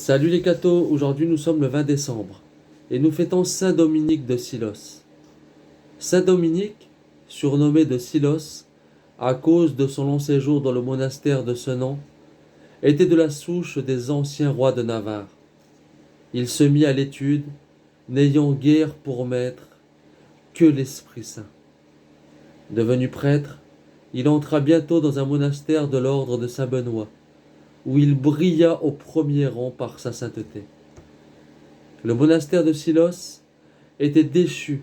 Salut les cathos, aujourd'hui nous sommes le 20 décembre et nous fêtons Saint Dominique de Silos. Saint Dominique, surnommé de Silos à cause de son long séjour dans le monastère de ce nom, était de la souche des anciens rois de Navarre. Il se mit à l'étude, n'ayant guère pour maître que l'Esprit Saint. Devenu prêtre, il entra bientôt dans un monastère de l'ordre de Saint-Benoît, où il brilla au premier rang par sa sainteté. Le monastère de Silos était déchu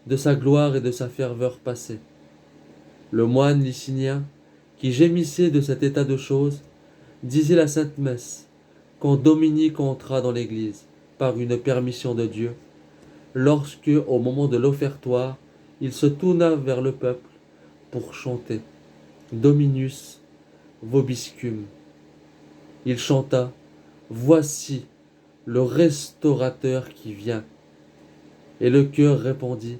de sa gloire et de sa ferveur passée. Le moine lycinien, qui gémissait de cet état de choses, disait la sainte messe quand Dominique entra dans l'église par une permission de Dieu, lorsque, au moment de l'offertoire, il se tourna vers le peuple pour chanter Dominus vobiscum. Il chanta Voici le restaurateur qui vient. Et le chœur répondit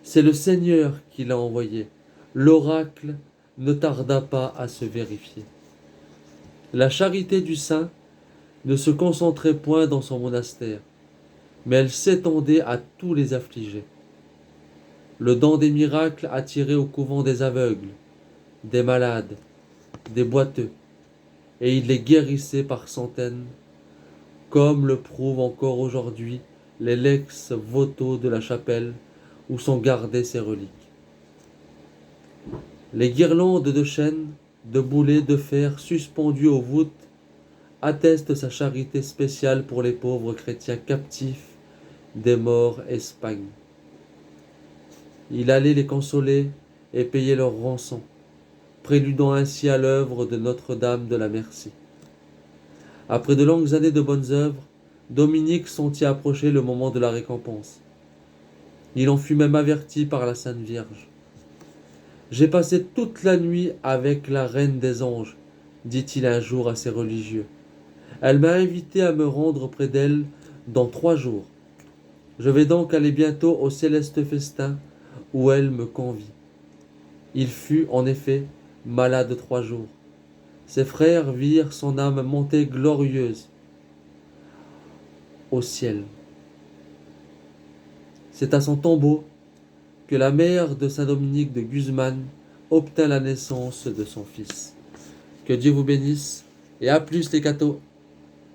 C'est le Seigneur qui l'a envoyé. L'oracle ne tarda pas à se vérifier. La charité du saint ne se concentrait point dans son monastère, mais elle s'étendait à tous les affligés. Le don des miracles attirait au couvent des aveugles, des malades, des boiteux, et il les guérissait par centaines, comme le prouvent encore aujourd'hui les lex voto de la chapelle où sont gardées ces reliques. Les guirlandes de chênes, de boulets de fer suspendues aux voûtes attestent sa charité spéciale pour les pauvres chrétiens captifs des morts Espagne. Il allait les consoler et payer leur rançon, préludant ainsi à l'œuvre de Notre-Dame de la Merci. Après de longues années de bonnes œuvres, Dominique sentit approcher le moment de la récompense. Il en fut même averti par la Sainte Vierge. « J'ai passé toute la nuit avec la Reine des Anges, dit-il un jour à ses religieux. Elle m'a invité à me rendre près d'elle dans 3 jours. Je vais donc aller bientôt au céleste festin où elle me convie. » Il fut, en effet, malade 3 jours. Ses frères virent son âme monter glorieuse au ciel. C'est à son tombeau que la mère de saint Dominique de Guzman obtint la naissance de son fils. Que Dieu vous bénisse et à plus les cathos.